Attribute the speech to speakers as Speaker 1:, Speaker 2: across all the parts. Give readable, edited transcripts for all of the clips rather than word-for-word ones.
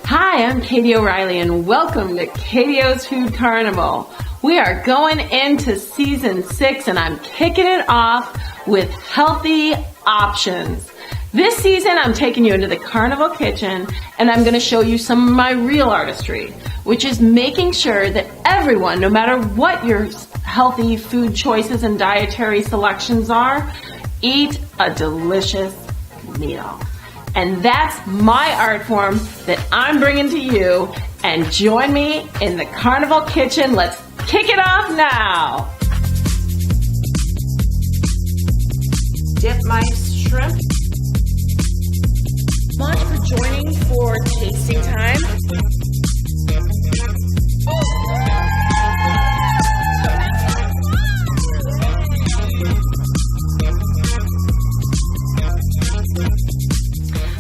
Speaker 1: Hi, I'm Katie O'Reilly and welcome to Katie's Food Carnival. We are going into season 6 and I'm kicking it off with healthy options. This season I'm taking you into the Carnival kitchen and I'm going to show you some of my real artistry, which is making sure that everyone, no matter what your healthy food choices and dietary selections are, eat a delicious meal. And that's my art form that I'm bringing to you. And join me in the Carnival kitchen. Let's kick it off now. Dip my shrimp. Much for joining for tasting time.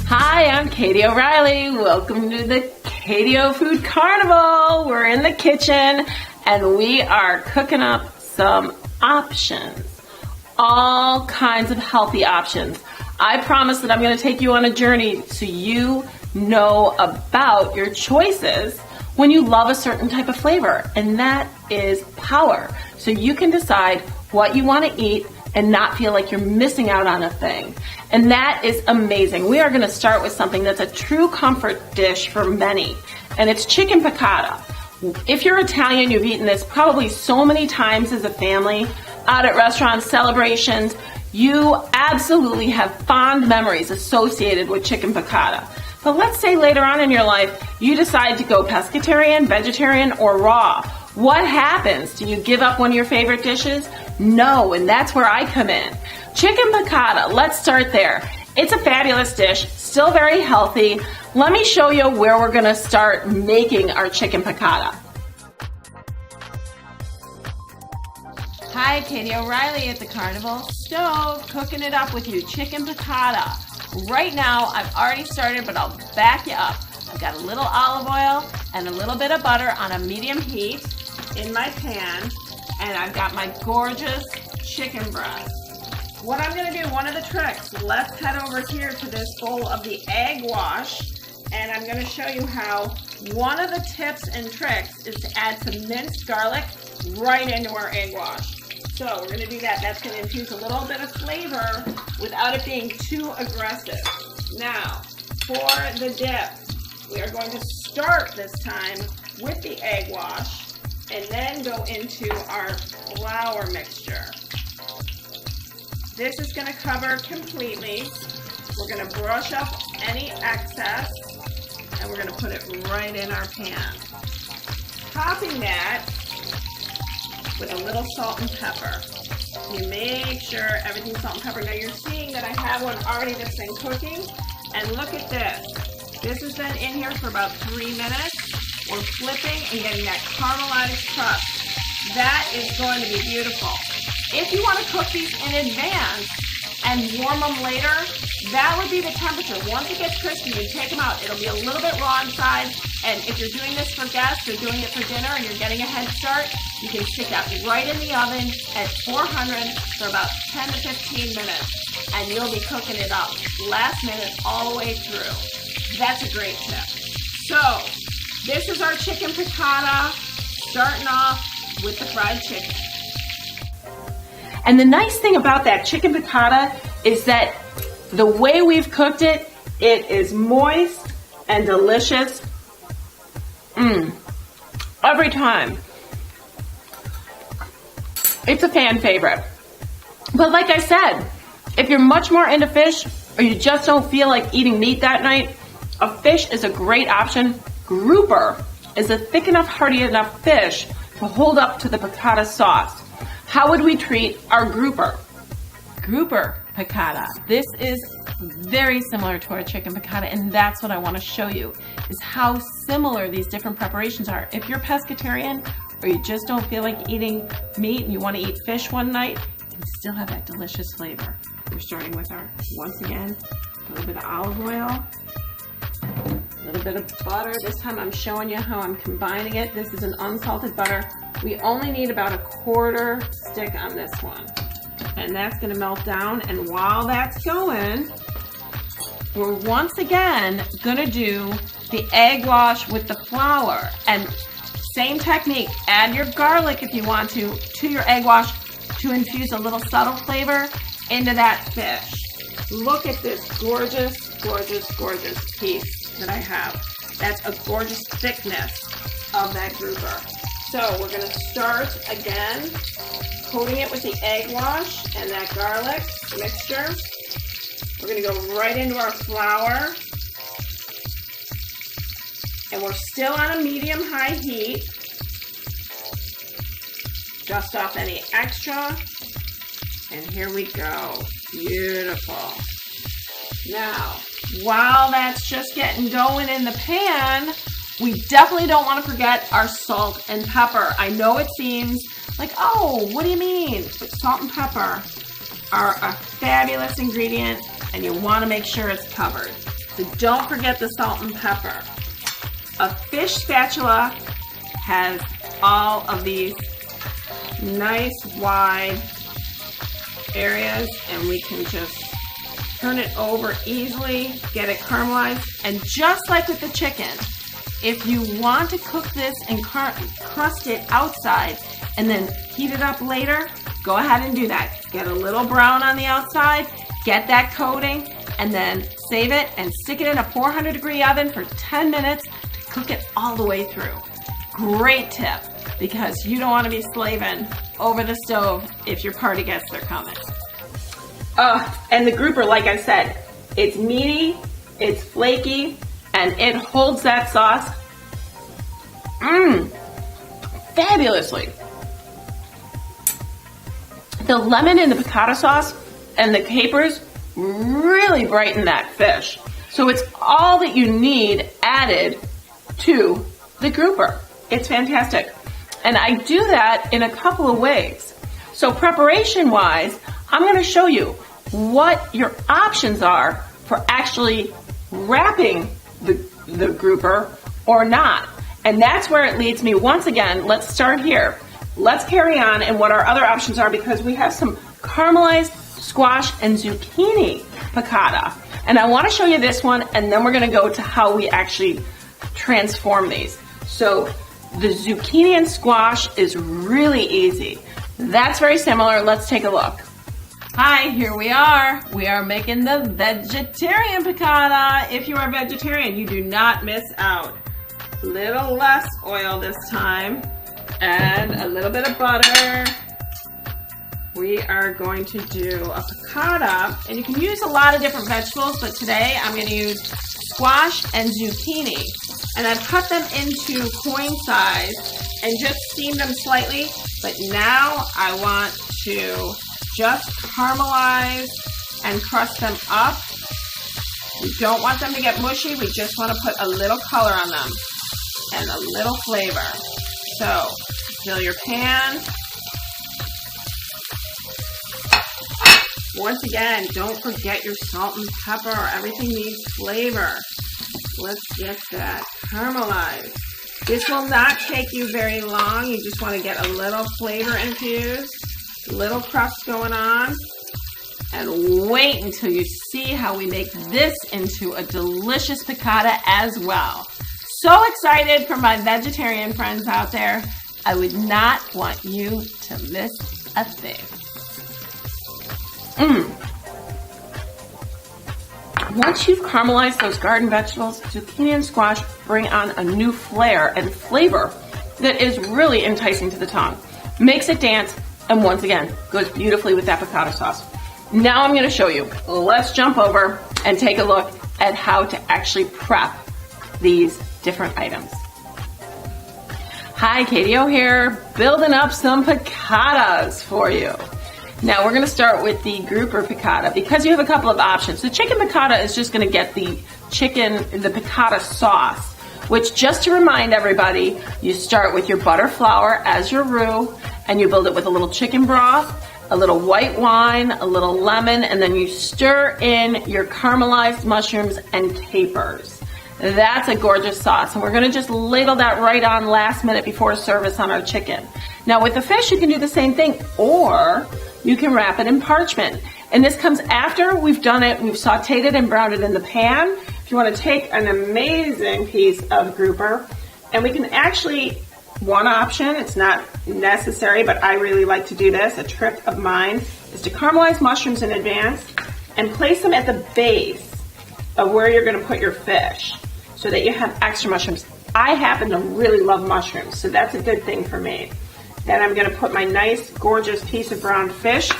Speaker 1: Hi, I'm Katie O'Reilly. Welcome to the Katie O Food Carnival. We're in the kitchen and we are cooking up some options. All kinds of healthy options. I promise that I'm going to take you on a journey so you know about your choices when you love a certain type of flavor, and that is power. So you can decide what you want to eat and not feel like you're missing out on a thing. And that is amazing. We are going to start with something that's a true comfort dish for many, and it's chicken piccata. If you're Italian, you've eaten this probably so many times as a family, out at restaurants, celebrations. You absolutely have fond memories associated with chicken piccata. But let's say later on in your life, you decide to go pescatarian, vegetarian, or raw. What happens? Do you give up one of your favorite dishes? No, and that's where I come in. Chicken piccata, let's start there. It's a fabulous dish, still very healthy. Let me show you where we're gonna start making our chicken piccata. Hi, Katie O'Reilly at the Carnival Stove, cooking it up with you, chicken piccata. Right now, I've already started, but I'll back you up. I've got a little olive oil and a little bit of butter on a medium heat in my pan, and I've got my gorgeous chicken breast. What I'm gonna do, one of the tricks, let's head over here to this bowl of the egg wash, and I'm gonna show you how one of the tips and tricks is to add some minced garlic right into our egg wash. So we're gonna do that. That's gonna infuse a little bit of flavor without it being too aggressive. Now, for the dip, we are going to start this time with the egg wash and then go into our flour mixture. This is gonna cover completely. We're gonna brush up any excess and we're gonna put it right in our pan. Topping that with a little salt and pepper. You make sure everything's salt and pepper. Now you're seeing that I have one already that's been cooking, and look at this. This has been in here for about 3 minutes. We're flipping and getting that caramelized crust. That is going to be beautiful. If you want to cook these in advance and warm them later, that would be the temperature. Once it gets crispy, you take them out. It'll be a little bit raw inside, and if you're doing this for guests or doing it for dinner and you're getting a head start, you can stick that right in the oven at 400 for about 10 to 15 minutes, and you'll be cooking it up last minute all the way through. That's a great tip. So, this is our chicken piccata, starting off with the fried chicken. And the nice thing about that chicken piccata is that the way we've cooked it, it is moist and delicious. Every time. It's a fan favorite. But like I said, if you're much more into fish or you just don't feel like eating meat that night, a fish is a great option. Grouper is a thick enough, hearty enough fish to hold up to the piccata sauce. How would we treat our grouper? Grouper piccata. This is very similar to our chicken piccata, and that's what I want to show you, is how similar these different preparations are. If you're pescatarian or you just don't feel like eating meat and you want to eat fish one night, you can still have that delicious flavor. We're starting with our, once again, a little bit of olive oil, a little bit of butter. This time I'm showing you how I'm combining it. This is an unsalted butter. We only need about a quarter stick on this one. And that's gonna melt down. And while that's going, we're once again gonna do the egg wash with the flour. And same technique, add your garlic if you want to your egg wash to infuse a little subtle flavor into that fish. Look at this gorgeous, gorgeous, gorgeous piece that I have. That's a gorgeous thickness of that grouper. So we're gonna start again, coating it with the egg wash and that garlic mixture. We're gonna go right into our flour. And we're still on a medium-high heat. Dust off any extra. And here we go. Beautiful. Now, while that's just getting going in the pan, we definitely don't want to forget our salt and pepper. I know it seems like, oh, what do you mean? But salt and pepper are a fabulous ingredient, and you want to make sure it's covered. So don't forget the salt and pepper. A fish spatula has all of these nice wide areas, and we can just turn it over easily, get it caramelized. And just like with the chicken, if you want to cook this and crust it outside and then heat it up later, go ahead and do that. Get a little brown on the outside, get that coating, and then save it and stick it in a 400-degree oven for 10 minutes to cook it all the way through. Great tip, because you don't want to be slaving over the stove if your party guests are coming. And the grouper, like I said, it's meaty, it's flaky, and it holds that sauce fabulously. The lemon in the piccata sauce and the capers really brighten that fish. So it's all that you need added to the grouper. It's fantastic. And I do that in a couple of ways. So preparation-wise, I'm going to show you what your options are for actually wrapping the grouper or not. And that's where it leads me. Once again, let's start here. Let's carry on and what our other options are, because we have some caramelized squash and zucchini piccata. And I want to show you this one, and then we're going to go to how we actually transform these. So the zucchini and squash is really easy. That's very similar. Let's take a look. Hi, here we are. We are making the vegetarian piccata. If you are vegetarian, you do not miss out. A little less oil this time, and a little bit of butter. We are going to do a piccata, and you can use a lot of different vegetables, but today I'm going to use squash and zucchini. And I've cut them into coin size and just steamed them slightly, but now I want to just caramelize and crust them up. We don't want them to get mushy. We just want to put a little color on them and a little flavor. So fill your pan. Once again, don't forget your salt and pepper. Everything needs flavor. Let's get that caramelized. This will not take you very long. You just want to get a little flavor infused, little crust going on, and wait until you see how we make this into a delicious piccata as well. So excited for my vegetarian friends out there. I would not want you to miss a thing. Once you've caramelized those garden vegetables, zucchini and squash bring on a new flair and flavor that is really enticing to the tongue. Makes it dance, and once again, goes beautifully with that piccata sauce. Now I'm going to show you. Let's jump over and take a look at how to actually prep these different items. Hi, Katie O here, building up some piccatas for you. Now we're going to start with the grouper piccata because you have a couple of options. The chicken piccata is just going to get the piccata sauce, which, just to remind everybody, you start with your butter flour as your roux, and you build it with a little chicken broth, a little white wine, a little lemon, and then you stir in your caramelized mushrooms and capers. That's a gorgeous sauce, and we're going to just ladle that right on last minute before service on our chicken. Now with the fish, you can do the same thing, or you can wrap it in parchment. And this comes after we've done it, we've sauteed it and browned it in the pan. If you want to take an amazing piece of grouper, and we can actually, one option, it's not necessary, but I really like to do this, a trick of mine, is to caramelize mushrooms in advance and place them at the base of where you're going to put your fish so that you have extra mushrooms. I happen to really love mushrooms, so that's a good thing for me. Then I'm going to put my nice, gorgeous piece of browned fish.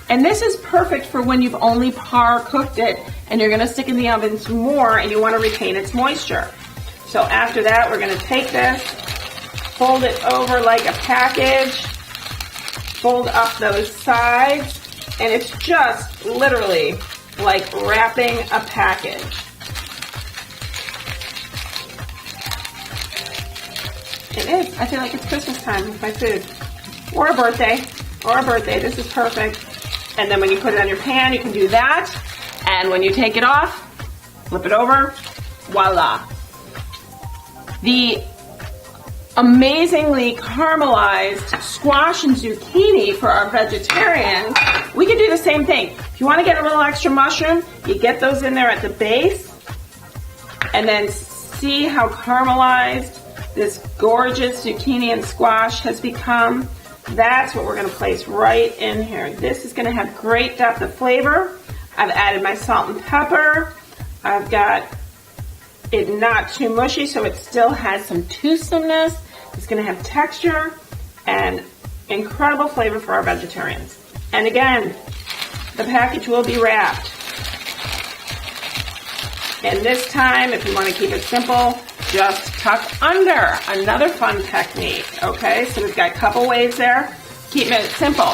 Speaker 1: And this is perfect for when you've only par cooked it and you're going to stick in the oven some more and you want to retain its moisture. So after that, we're going to take this, fold it over like a package, fold up those sides, and it's just literally like wrapping a package. It is. I feel like it's Christmas time with my food. Or a birthday. This is perfect. And then when you put it on your pan, you can do that. And when you take it off, flip it over, voila. The amazingly caramelized squash and zucchini for our vegetarians, we can do the same thing. If you want to get a little extra mushroom, you get those in there at the base. And then see how caramelized this gorgeous zucchini and squash has become. That's what we're going to place right in here. This is going to have great depth of flavor. I've added my salt and pepper. I've got it not too mushy, so it still has some toothsomeness. It's going to have texture and incredible flavor for our vegetarians. And again, the package will be wrapped. And this time, if you want to keep it simple, just tuck under. Another fun technique, okay? So we've got a couple ways there. Keep it simple.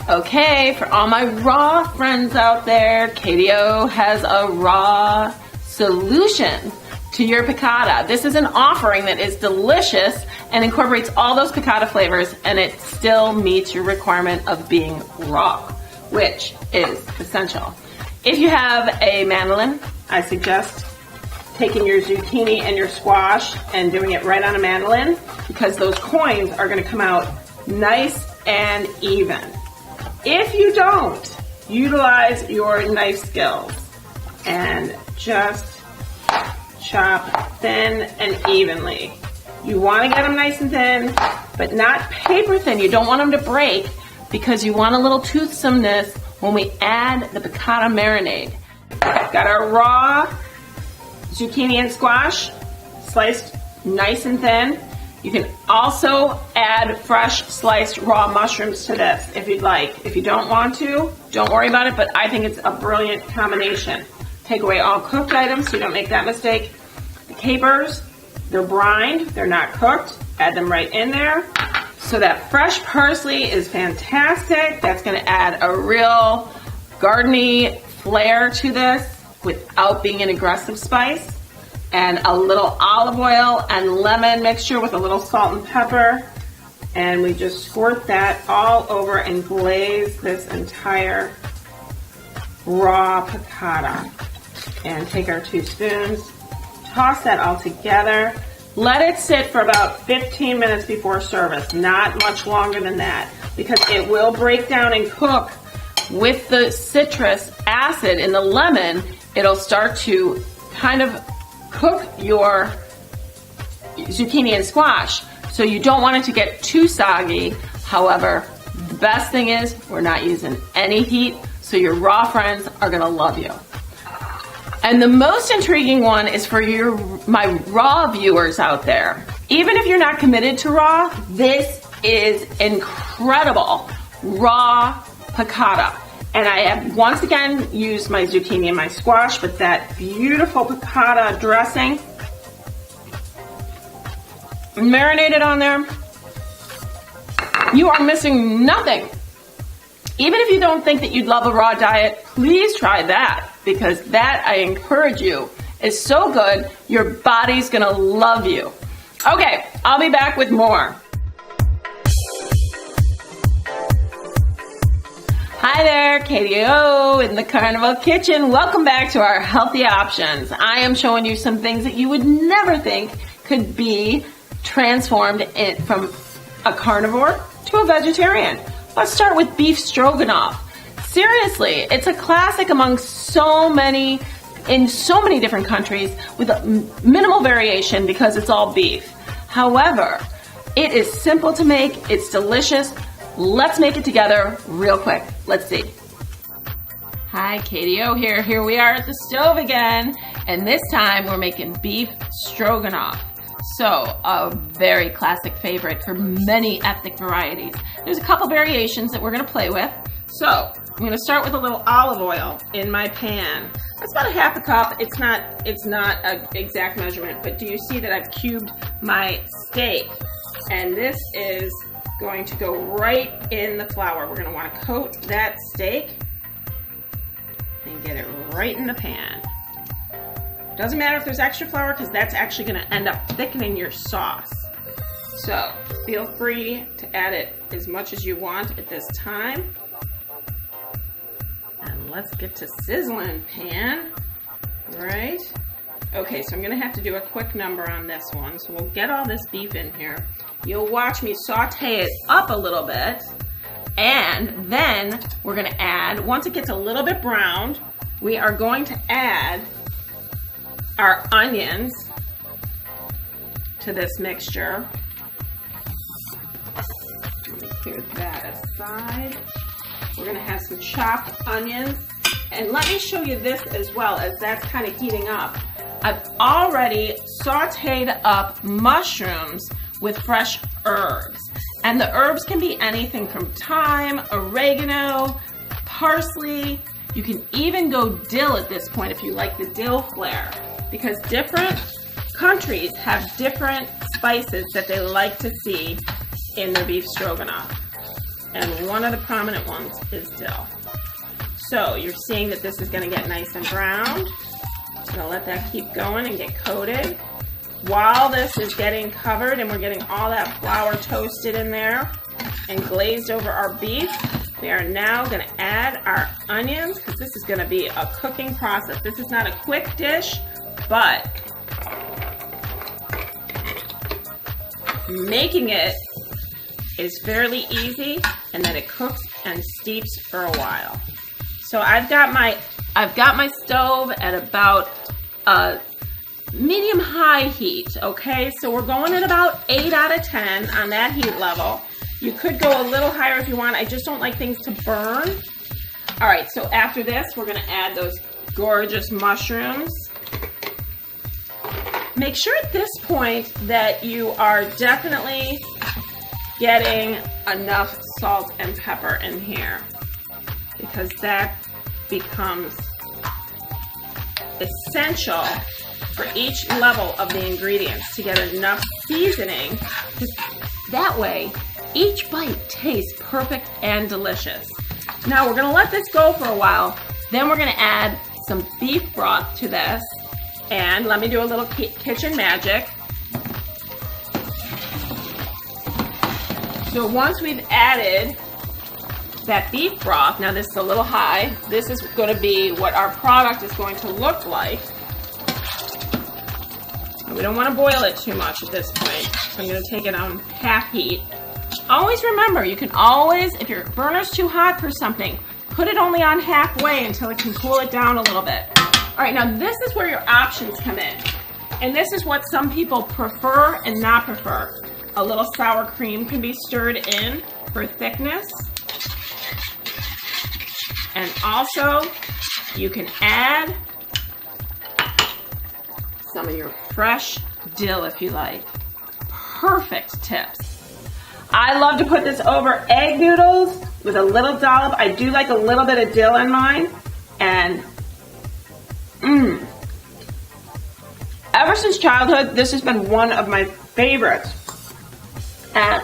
Speaker 1: Okay, for all my raw friends out there, KDO has a raw solution to your piccata. This is an offering that is delicious and incorporates all those piccata flavors, and it still meets your requirement of being raw, which is essential. If you have a mandolin, I suggest taking your zucchini and your squash and doing it right on a mandolin, because those coins are going to come out nice and even. If you don't, utilize your knife skills and just chop thin and evenly. You want to get them nice and thin, but not paper thin. You don't want them to break because you want a little toothsomeness when we add the piccata marinade. Got our raw zucchini and squash sliced nice and thin. You can also add fresh sliced raw mushrooms to this if you'd like. If you don't want to, don't worry about it, but I think it's a brilliant combination. Take away all cooked items so you don't make that mistake. The capers, they're brined, they're not cooked. Add them right in there. So that fresh parsley is fantastic. That's going to add a real garden-y flair to this without being an aggressive spice. And a little olive oil and lemon mixture with a little salt and pepper. And we just squirt that all over and glaze this entire raw piccata. And take our 2 spoons, toss that all together. Let it sit for about 15 minutes before service, not much longer than that, because it will break down and cook with the citrus acid in the lemon. It'll start to kind of cook your zucchini and squash, so you don't want it to get too soggy. However, the best thing is we're not using any heat, so your raw friends are going to love you. And the most intriguing one is for my raw viewers out there. Even if you're not committed to raw, this is incredible raw piccata. And I have once again used my zucchini and my squash with that beautiful piccata dressing. Marinated on there. You are missing nothing. Even if you don't think that you'd love a raw diet, please try that, because that, I encourage you, is so good, your body's gonna love you. Okay, I'll be back with more. Hi there, KDO in the Carnival Kitchen. Welcome back to our healthy options. I am showing you some things that you would never think could be transformed from a carnivore to a vegetarian. Let's start with beef stroganoff. Seriously, it's a classic among so many in so many different countries with a minimal variation because it's all beef. However, it is simple to make, it's delicious. Let's make it together real quick. Let's see. Hi, Katie O here. Here we are at the stove again, and this time we're making beef stroganoff. So, a very classic favorite for many ethnic varieties. There's a couple variations that we're going to play with. So, I'm going to start with a little olive oil in my pan. That's about a half a cup. It's not an exact measurement, but do you see that I've cubed my steak? And this is going to go right in the flour. We're going to want to coat that steak and get it right in the pan. Doesn't matter if there's extra flour because that's actually going to end up thickening your sauce. So feel free to add it as much as you want at this time. And let's get to sizzling, pan. Right? Okay, so I'm going to have to do a quick number on this one. So we'll get all this beef in here. You'll watch me saute it up a little bit. And then we're going to add, once it gets a little bit browned, we are going to add our onions to this mixture. Let me clear that aside. We're going to have some chopped onions. And let me show you this as well as that's kind of heating up. I've already sauteed up mushrooms with fresh herbs. And the herbs can be anything from thyme, oregano, parsley. You can even go dill at this point if you like the dill flair, because different countries have different spices that they like to see in their beef stroganoff. And one of the prominent ones is dill. So you're seeing that this is going to get nice and browned. I'm going to let that keep going and get coated. While this is getting covered and we're getting all that flour toasted in there and glazed over our beef, we are now going to add our onions because this is going to be a cooking process. This is not a quick dish, but making it is fairly easy, and then it cooks and steeps for a while. So I've got my stove at about medium-high heat, okay? So we're going at about 8 out of 10 on that heat level. You could go a little higher if you want. I just don't like things to burn. All right, so after this, we're gonna add those gorgeous mushrooms. Make sure at this point that you are definitely getting enough salt and pepper in here, because that becomes essential for each level of the ingredients to get enough seasoning, because that way each bite tastes perfect and delicious. Now we're gonna let this go for a while, then we're gonna add some beef broth to this, and let me do a little kitchen magic. So once we've added that beef broth, now this is a little high, this is going to be what our product is going to look like. And we don't want to boil it too much at this point, so I'm going to take it on half heat. Always remember, you can always, if your burner's too hot for something, put it only on halfway until it can cool it down a little bit. All right, now this is where your options come in. And this is what some people prefer and not prefer. A little sour cream can be stirred in for thickness. And also, you can add some of your fresh dill if you like. Perfect tips. I love to put this over egg noodles with a little dollop. I do like a little bit of dill in mine. And ever since childhood, this has been one of my favorites. And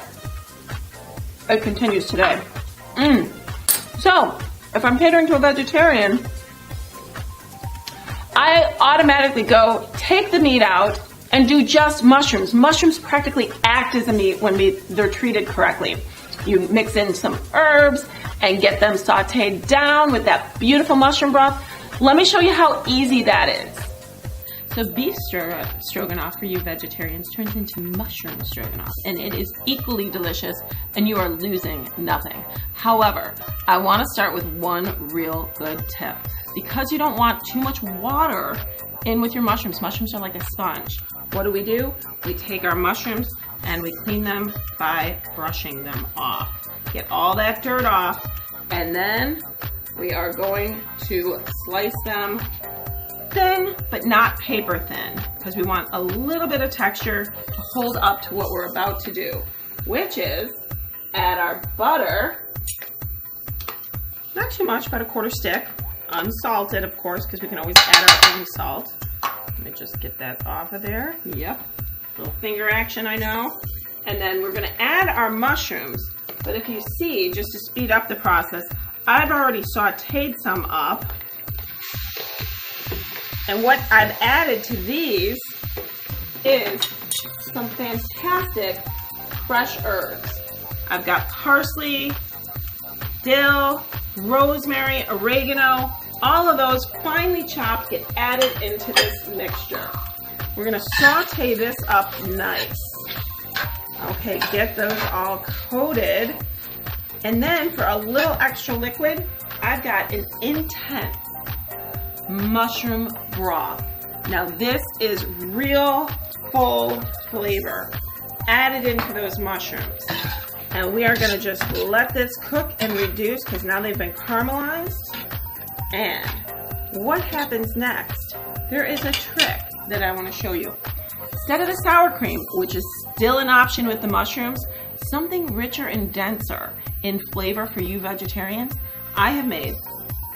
Speaker 1: it continues today. So, if I'm catering to a vegetarian, I automatically go take the meat out and do just mushrooms. Mushrooms practically act as the meat when they're treated correctly. You mix in some herbs and get them sauteed down with that beautiful mushroom broth. Let me show you how easy that is. So beef stroganoff for you vegetarians turns into mushroom stroganoff, and it is equally delicious, and you are losing nothing. However, I want to start with one real good tip. Because you don't want too much water in with your mushrooms. Mushrooms are like a sponge. What do? We take our mushrooms and we clean them by brushing them off. Get all that dirt off, and then we are going to slice them thin, but not paper thin, because we want a little bit of texture to hold up to what we're about to do, which is add our butter, not too much, about a quarter stick, unsalted, of course, because we can always add our own salt. Let me just get that off of there. Yep, little finger action, I know. And then we're gonna add our mushrooms, but if you see, just to speed up the process, I've already sauteed some up. And what I've added to these is some fantastic fresh herbs. I've got parsley, dill, rosemary, oregano, all of those finely chopped get added into this mixture. We're gonna saute this up nice. Okay, get those all coated. And then for a little extra liquid, I've got an intense mushroom broth. Now this is real full flavor added into those mushrooms. And we are gonna just let this cook and reduce, because now they've been caramelized. And what happens next? There is a trick that I wanna show you. Instead of the sour cream, which is still an option with the mushrooms, something richer and denser in flavor for you vegetarians, I have made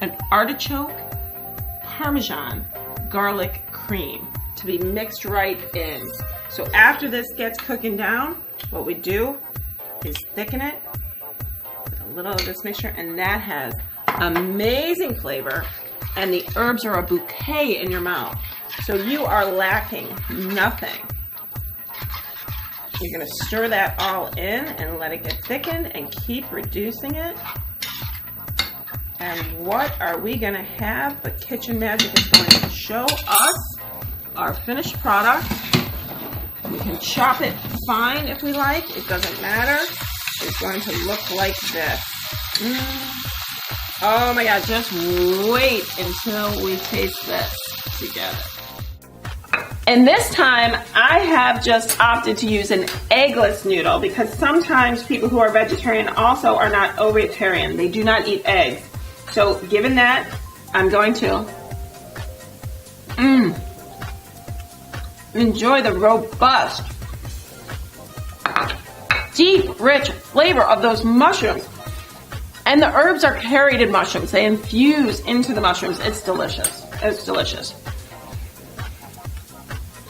Speaker 1: an artichoke Parmesan garlic cream to be mixed right in. So after this gets cooking down, what we do is thicken it with a little of this mixture, and that has amazing flavor, and the herbs are a bouquet in your mouth. So you are lacking nothing. You're gonna stir that all in and let it get thickened and keep reducing it. And what are we gonna have? But Kitchen Magic is going to show us our finished product. We can chop it fine if we like, it doesn't matter. It's going to look like this. Oh my God, just wait until we taste this together. And this time, I have just opted to use an eggless noodle, because sometimes people who are vegetarian also are not ovarian. They do not eat eggs. So given that, I'm going to enjoy the robust, deep, rich flavor of those mushrooms. And the herbs are carried in mushrooms. They infuse into the mushrooms. It's delicious. It's delicious.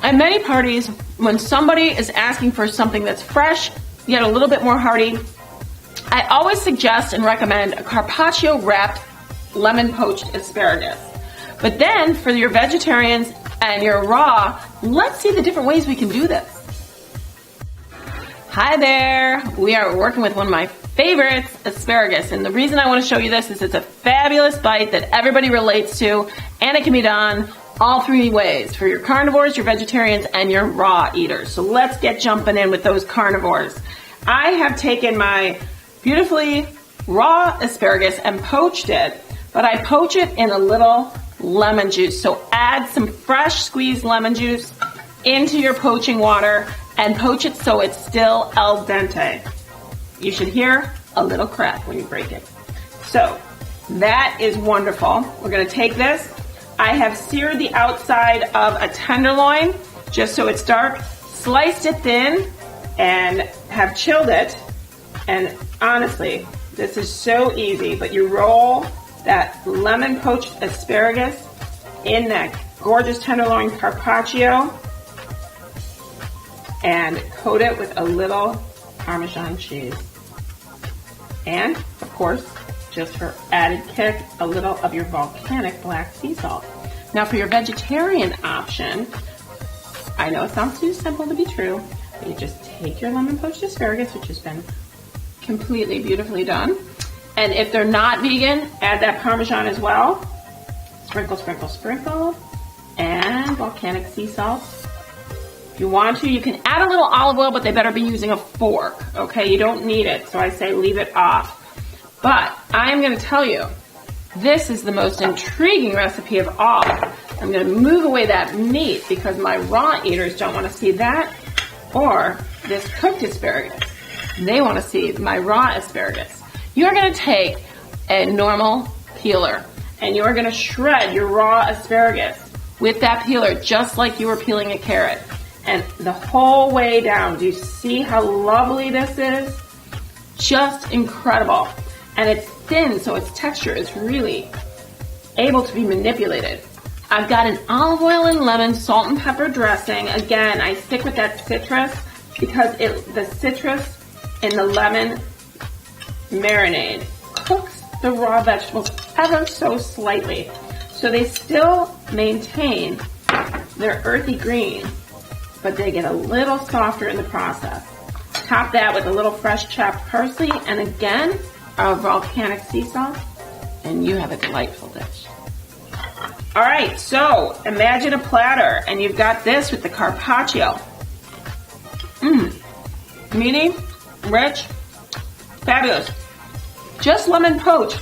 Speaker 1: At many parties, when somebody is asking for something that's fresh, yet a little bit more hearty, I always suggest and recommend a carpaccio wrapped lemon poached asparagus. But then for your vegetarians and your raw, let's see the different ways we can do this. Hi there, we are working with one of my favorites, asparagus. And the reason I want to show you this is it's a fabulous bite that everybody relates to, and it can be done all three ways, for your carnivores, your vegetarians, and your raw eaters. So let's get jumping in with those carnivores. I have taken my beautifully raw asparagus and poached it, but I poach it in a little lemon juice. So add some fresh squeezed lemon juice into your poaching water and poach it so it's still al dente. You should hear a little crack when you break it. So that is wonderful. We're gonna take this. I have seared the outside of a tenderloin just so it's dark, sliced it thin, and have chilled it. And honestly, this is so easy, but you roll that lemon poached asparagus in that gorgeous tenderloin carpaccio and coat it with a little Parmesan cheese. And, of course, just for added kick, a little of your volcanic black sea salt. Now for your vegetarian option, I know it sounds too simple to be true, but you just take your lemon poached asparagus, which has been completely beautifully done. And if they're not vegan, add that Parmesan as well. Sprinkle, sprinkle, sprinkle. And volcanic sea salt. If you want to, you can add a little olive oil, but they better be using a fork, okay? You don't need it, so I say leave it off. But I am going to tell you, this is the most intriguing recipe of all. I'm going to move away that meat because my raw eaters don't want to see that or this cooked asparagus. They want to see my raw asparagus. You're going to take a normal peeler and you're going to shred your raw asparagus with that peeler just like you were peeling a carrot. And the whole way down, do you see how lovely this is? Just incredible. And it's thin, so its texture is really able to be manipulated. I've got an olive oil and lemon salt and pepper dressing. Again, I stick with that citrus because the citrus in the lemon marinade cooks the raw vegetables ever so slightly. So they still maintain their earthy green, but they get a little softer in the process. Top that with a little fresh chopped parsley and again, our volcanic sea salt, and you have a delightful dish. All right, so imagine a platter, and you've got this with the carpaccio. Meaty, rich, fabulous. Just lemon poach.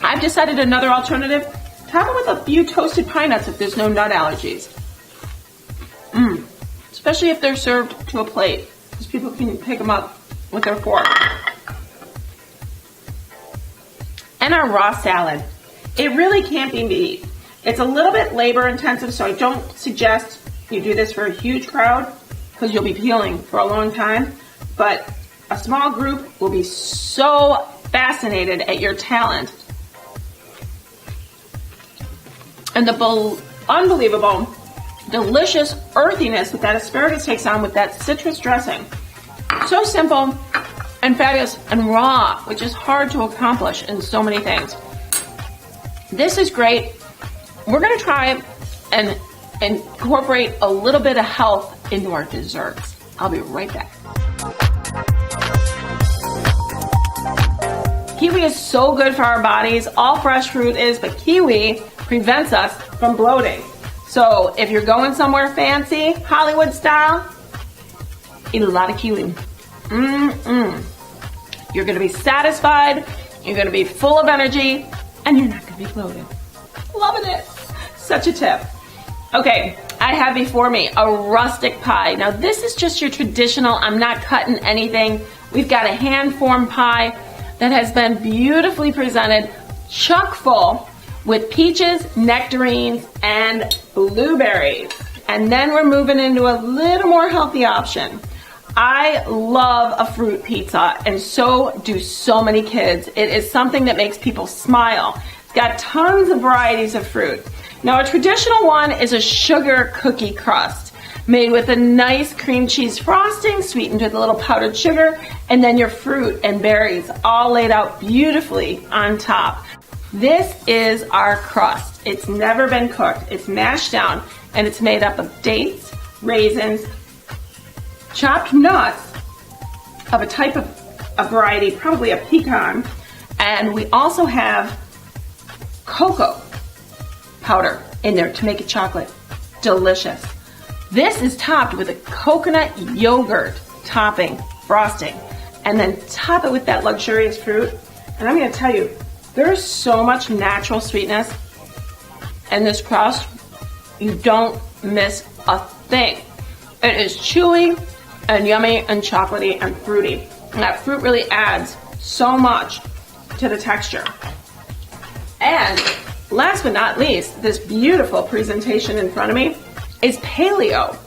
Speaker 1: I've decided another alternative. Top it with a few toasted pine nuts if there's no nut allergies. Especially if they're served to a plate, because people can pick them up with their fork. And our raw salad. It really can't be beat. It's a little bit labor intensive, so I don't suggest you do this for a huge crowd because you'll be peeling for a long time. But a small group will be so fascinated at your talent and the unbelievable, delicious earthiness that asparagus takes on with that citrus dressing. So simple and fabulous and raw, which is hard to accomplish in so many things. This is great. We're going to try and incorporate a little bit of health into our desserts. I'll be right back. Kiwi is so good for our bodies. All fresh fruit is, but kiwi prevents us from bloating. So if you're going somewhere fancy, Hollywood style, eat a lot of kiwi. You're going to be satisfied, you're going to be full of energy, and you're not going to be bloated. Loving it. Such a tip. Okay, I have before me a rustic pie. Now this is just your traditional, I'm not cutting anything. We've got a hand-formed pie that has been beautifully presented, chock full with peaches, nectarines, and blueberries. And then we're moving into a little more healthy option. I love a fruit pizza, and so do so many kids. It is something that makes people smile. It's got tons of varieties of fruit. Now, a traditional one is a sugar cookie crust made with a nice cream cheese frosting, sweetened with a little powdered sugar, and then your fruit and berries all laid out beautifully on top. This is our crust. It's never been cooked. It's mashed down, and it's made up of dates, raisins, chopped nuts of a type of a variety, probably a pecan, and we also have cocoa powder in there to make it chocolate. Delicious. This is topped with a coconut yogurt topping, frosting, and then top it with that luxurious fruit. And I'm going to tell you, there's so much natural sweetness in this crust, you don't miss a thing. It is chewy and yummy and chocolatey and fruity. And that fruit really adds so much to the texture. And last but not least, this beautiful presentation in front of me is paleo.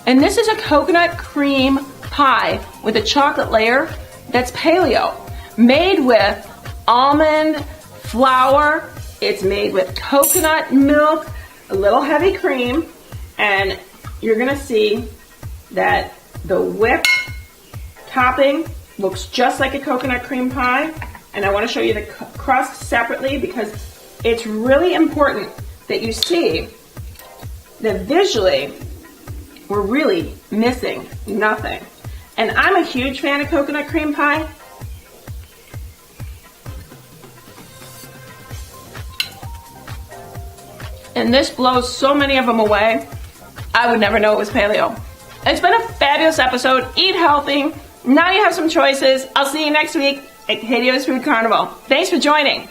Speaker 1: And this is a coconut cream pie with a chocolate layer that's paleo. Made with almond flour. It's made with coconut milk, a little heavy cream, and you're gonna see that the whipped topping looks just like a coconut cream pie. And I want to show you the crust separately because it's really important that you see that visually we're really missing nothing. And I'm a huge fan of coconut cream pie. and this blows so many of them away. I would never know it was paleo. It's been a fabulous episode. Eat healthy. Now you have some choices. I'll see you next week at Katio's Food Carnival. Thanks for joining.